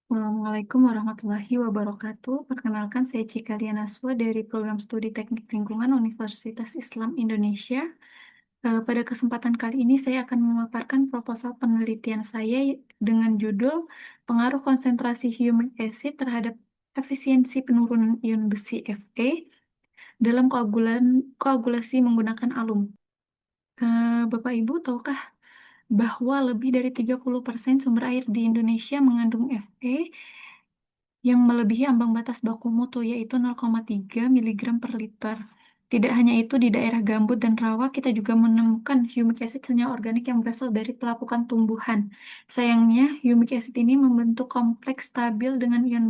Assalamualaikum warahmatullahi wabarakatuh. Perkenalkan, saya Cika Dianaswa dari Program Studi Teknik Lingkungan Universitas Islam Indonesia. Pada kesempatan kali ini saya akan memaparkan proposal penelitian saya dengan judul Pengaruh Konsentrasi Humic Acid terhadap Efisiensi Penurunan Ion Besi Fe dalam koagulasi menggunakan alum. Bapak Ibu, tahukah bahwa lebih dari 30% sumber air di Indonesia mengandung Fe yang melebihi ambang batas baku mutu, yaitu 0,3 miligram per liter. Tidak hanya itu, di daerah gambut dan rawa kita juga menemukan humic acid senyawa organik yang berasal dari pelapukan tumbuhan. Sayangnya, humic acid ini membentuk kompleks stabil dengan ion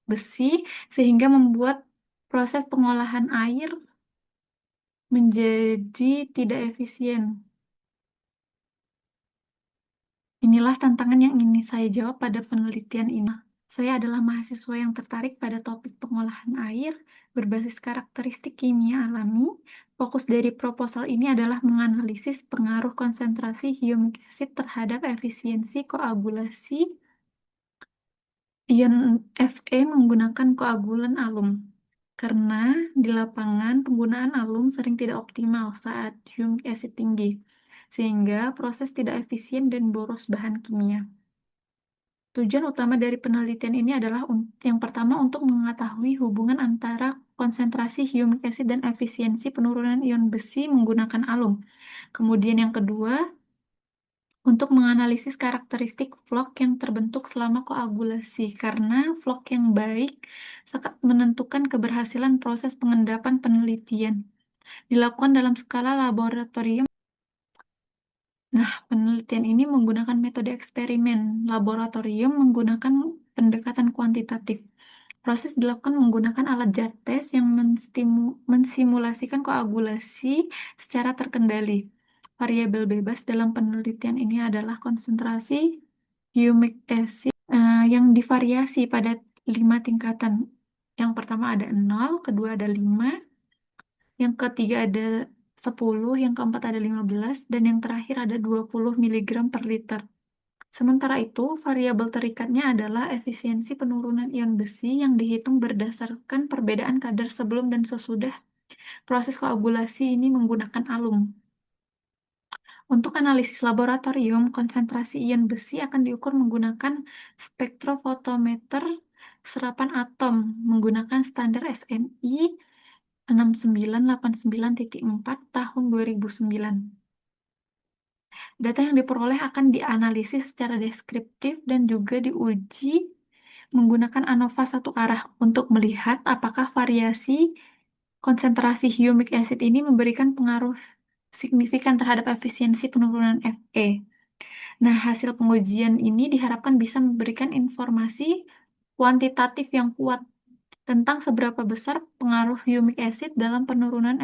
besi, sehingga membuat proses pengolahan air menjadi tidak efisien. Inilah tantangan yang ingin saya jawab pada penelitian ini. Saya adalah mahasiswa yang tertarik pada topik pengolahan air berbasis karakteristik kimia alami. Fokus dari proposal ini adalah menganalisis pengaruh konsentrasi humic acid terhadap efisiensi koagulasi ion Fe menggunakan koagulan alum. Karena di lapangan penggunaan alum sering tidak optimal saat humic acid tinggi, sehingga proses tidak efisien dan boros bahan kimia. Tujuan utama dari penelitian ini adalah yang pertama untuk mengetahui hubungan antara konsentrasi humic acid dan efisiensi penurunan ion besi menggunakan alum. Kemudian yang kedua, untuk menganalisis karakteristik vlog yang terbentuk selama koagulasi, karena vlog yang baik sangat menentukan keberhasilan proses pengendapan penelitian. Dilakukan dalam skala laboratorium. Nah, penelitian ini menggunakan metode eksperimen. Laboratorium menggunakan pendekatan kuantitatif. Proses dilakukan menggunakan alat jar test yang mensimulasikan koagulasi secara terkendali. Variabel bebas dalam penelitian ini adalah konsentrasi humic acid yang divariasi pada 5 tingkatan. Yang pertama ada 0, kedua ada 5, yang ketiga ada 10, yang keempat ada 15, dan yang terakhir ada 20 mg per liter. Sementara itu, variabel terikatnya adalah efisiensi penurunan ion besi yang dihitung berdasarkan perbedaan kadar sebelum dan sesudah proses koagulasi ini menggunakan alum. Untuk analisis laboratorium, konsentrasi ion besi akan diukur menggunakan spektrofotometer serapan atom menggunakan standar SNI 6989.4 tahun 2009. Data yang diperoleh akan dianalisis secara deskriptif dan juga diuji menggunakan ANOVA satu arah untuk melihat apakah variasi konsentrasi humic acid ini memberikan pengaruh signifikan terhadap efisiensi penurunan Fe. Nah, hasil pengujian ini diharapkan bisa memberikan informasi kuantitatif yang kuat tentang seberapa besar pengaruh humic acid dalam penurunan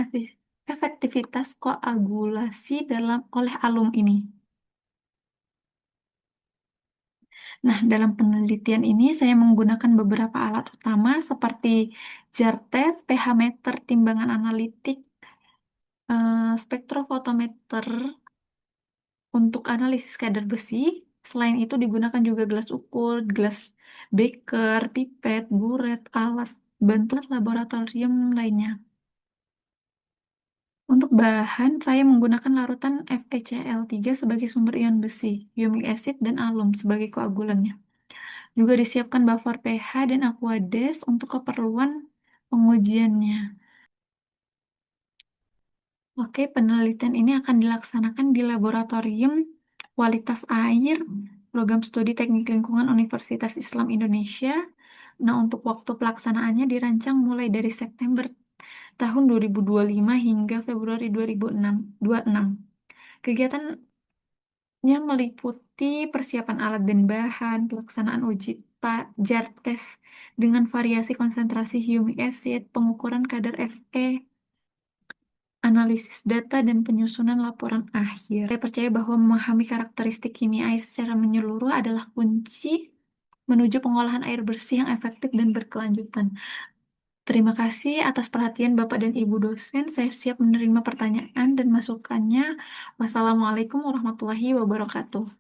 efektivitas koagulasi oleh alum ini. Nah, dalam penelitian ini saya menggunakan beberapa alat utama seperti jar test, pH meter, timbangan analitik, spektrofotometer untuk analisis kadar besi. Selain itu digunakan juga gelas ukur, gelas beker, pipet, buret, alat bantu laboratorium lainnya. Untuk bahan, saya menggunakan larutan FeCl3 sebagai sumber ion besi, humic acid, dan alum sebagai koagulannya. Juga disiapkan buffer pH dan aqueous untuk keperluan pengujiannya. Oke, penelitian ini akan dilaksanakan di Laboratorium Kualitas Air, Program Studi Teknik Lingkungan Universitas Islam Indonesia. Nah, untuk waktu pelaksanaannya dirancang mulai dari September tahun 2025 hingga Februari 2026. Kegiatannya meliputi persiapan alat dan bahan, pelaksanaan uji jar tes dengan variasi konsentrasi humic acid, pengukuran kadar Fe, analisis data, dan penyusunan laporan akhir. Saya percaya bahwa memahami karakteristik kimia air secara menyeluruh adalah kunci menuju pengolahan air bersih yang efektif dan berkelanjutan. Terima kasih atas perhatian Bapak dan Ibu dosen. Saya siap menerima pertanyaan dan masukannya. Wassalamualaikum warahmatullahi wabarakatuh.